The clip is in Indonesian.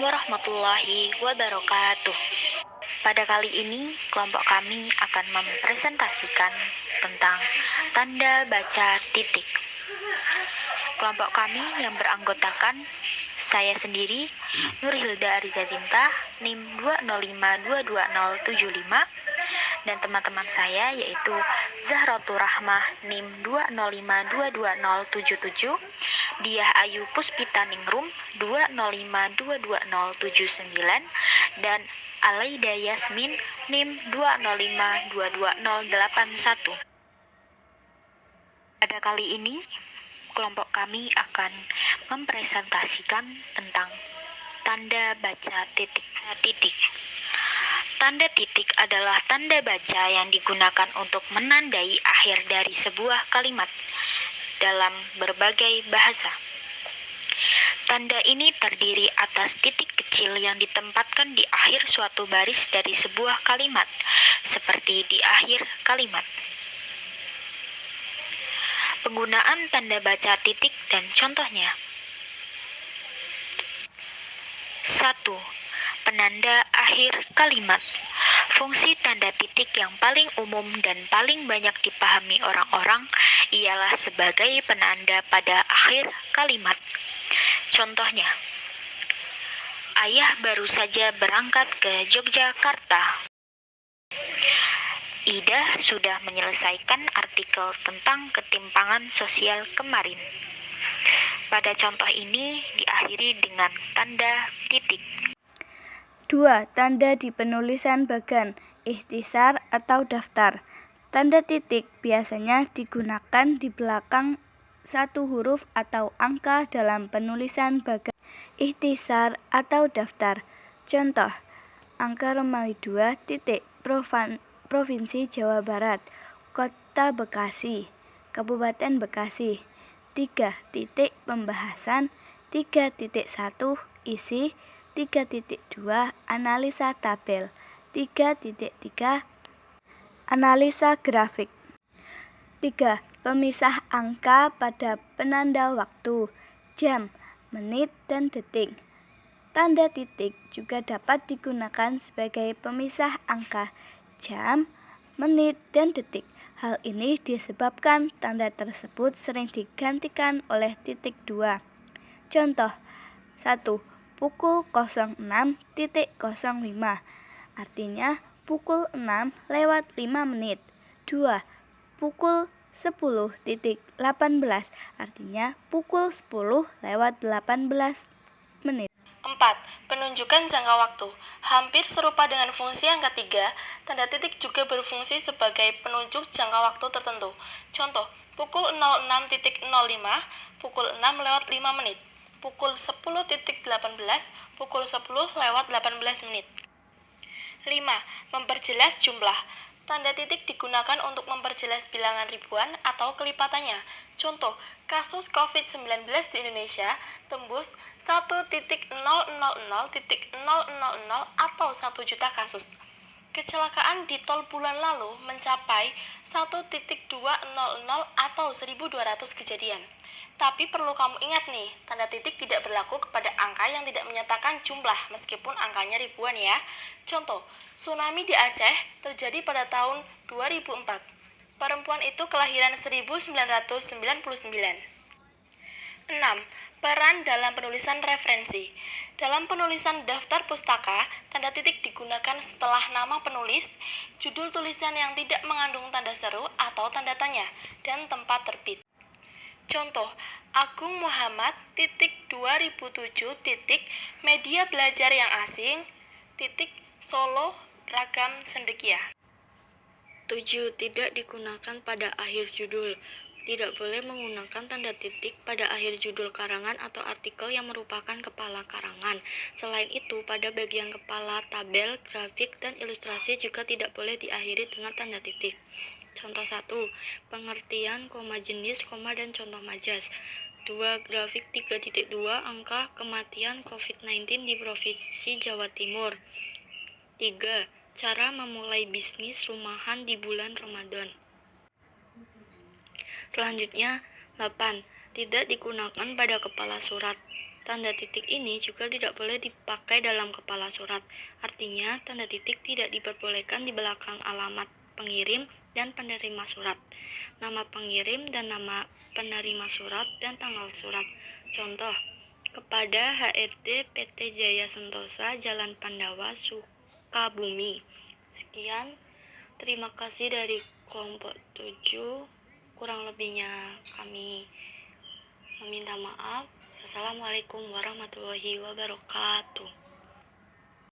warahmatullahi wabarakatuh. Pada kali ini, kelompok kami akan mempresentasikan tentang tanda baca titik. Kelompok kami yang beranggotakan saya sendiri, Nurhilda Arizazinta, NIM 205222075, dan teman-teman saya yaitu Zahratul Rahmah, NIM 205222077, Diah Ayu Puspita Ningrum, 205222079, dan Alaida Yasmin, NIM 205222081. Pada kali ini, kelompok kami akan mempresentasikan tentang tanda baca titik. Tanda titik adalah tanda baca yang digunakan untuk menandai akhir dari sebuah kalimat dalam berbagai bahasa. Tanda ini terdiri atas titik kecil yang ditempatkan di akhir suatu baris dari sebuah kalimat, seperti di akhir kalimat. Penggunaan tanda baca titik dan contohnya. 1. Penanda akhir kalimat. Fungsi tanda titik yang paling umum dan paling banyak dipahami orang-orang ialah sebagai penanda pada akhir kalimat. Contohnya, ayah baru saja berangkat ke Yogyakarta. Ida sudah menyelesaikan artikel tentang ketimpangan sosial kemarin. Pada contoh ini diakhiri dengan tanda titik. 2. Tanda di penulisan bagan, ikhtisar atau daftar. Tanda titik biasanya digunakan di belakang satu huruf atau angka dalam penulisan bagan, ikhtisar atau daftar. Contoh, angka Romawi 2 titik Provinsi Jawa Barat, Kota Bekasi, Kabupaten Bekasi. 3 titik pembahasan, 3.1 isi, 3.2 analisa tabel, 3.3 analisa grafik. 3. Pemisah angka pada penanda waktu, jam, menit, dan detik. Tanda titik juga dapat digunakan sebagai pemisah angka, jam, menit, dan detik. Hal ini disebabkan tanda tersebut sering digantikan oleh titik 2. Contoh, 1. Pukul 06.05, artinya pukul 6:05. 2. Pukul 10.18, artinya pukul 10:18. 4. Penunjukan jangka waktu. Hampir serupa dengan fungsi yang ketiga, tanda titik juga berfungsi sebagai penunjuk jangka waktu tertentu. Contoh, pukul 06.05, pukul 6:05, pukul 10.18, pukul 10:18. 5. Memperjelas jumlah. Tanda titik digunakan untuk memperjelas bilangan ribuan atau kelipatannya. Contoh, kasus COVID-19 di Indonesia tembus 1.000.000 atau 1 juta kasus. Kecelakaan di tol bulan lalu mencapai 1.200 atau 1.200 kejadian. Tapi perlu kamu ingat nih, tanda titik tidak berlaku kepada angka yang tidak menyatakan jumlah meskipun angkanya ribuan ya. Contoh, tsunami di Aceh terjadi pada tahun 2004. Perempuan itu kelahiran 1999. 6. Peran dalam penulisan referensi. Dalam penulisan daftar pustaka, tanda titik digunakan setelah nama penulis, judul tulisan yang tidak mengandung tanda seru atau tanda tanya, dan tempat terbit. Contoh, Agung Muhammad 2007 media belajar yang asing Solo Ragam Sendekia. 7. Tidak digunakan pada akhir judul. Tidak boleh menggunakan tanda titik pada akhir judul karangan atau artikel yang merupakan kepala karangan. Selain itu, pada bagian kepala, tabel, grafik, dan ilustrasi juga tidak boleh diakhiri dengan tanda titik. Contoh 1. Pengertian, koma jenis, koma dan contoh majas. 2. Grafik 3.2 angka kematian COVID-19 di Provinsi Jawa Timur. 3. Cara memulai bisnis rumahan di bulan Ramadan. Selanjutnya, 8. Tidak digunakan pada kepala surat. Tanda titik ini juga tidak boleh dipakai dalam kepala surat. Artinya, tanda titik tidak diperbolehkan di belakang alamat pengirim dan penerima surat, nama pengirim dan nama penerima surat, dan tanggal surat. Contoh, kepada HRD PT Jaya Sentosa, Jalan Pandawa, Sukabumi. Sekian, terima kasih dari kelompok 7. Kurang lebihnya kami meminta maaf. Assalamualaikum warahmatullahi wabarakatuh.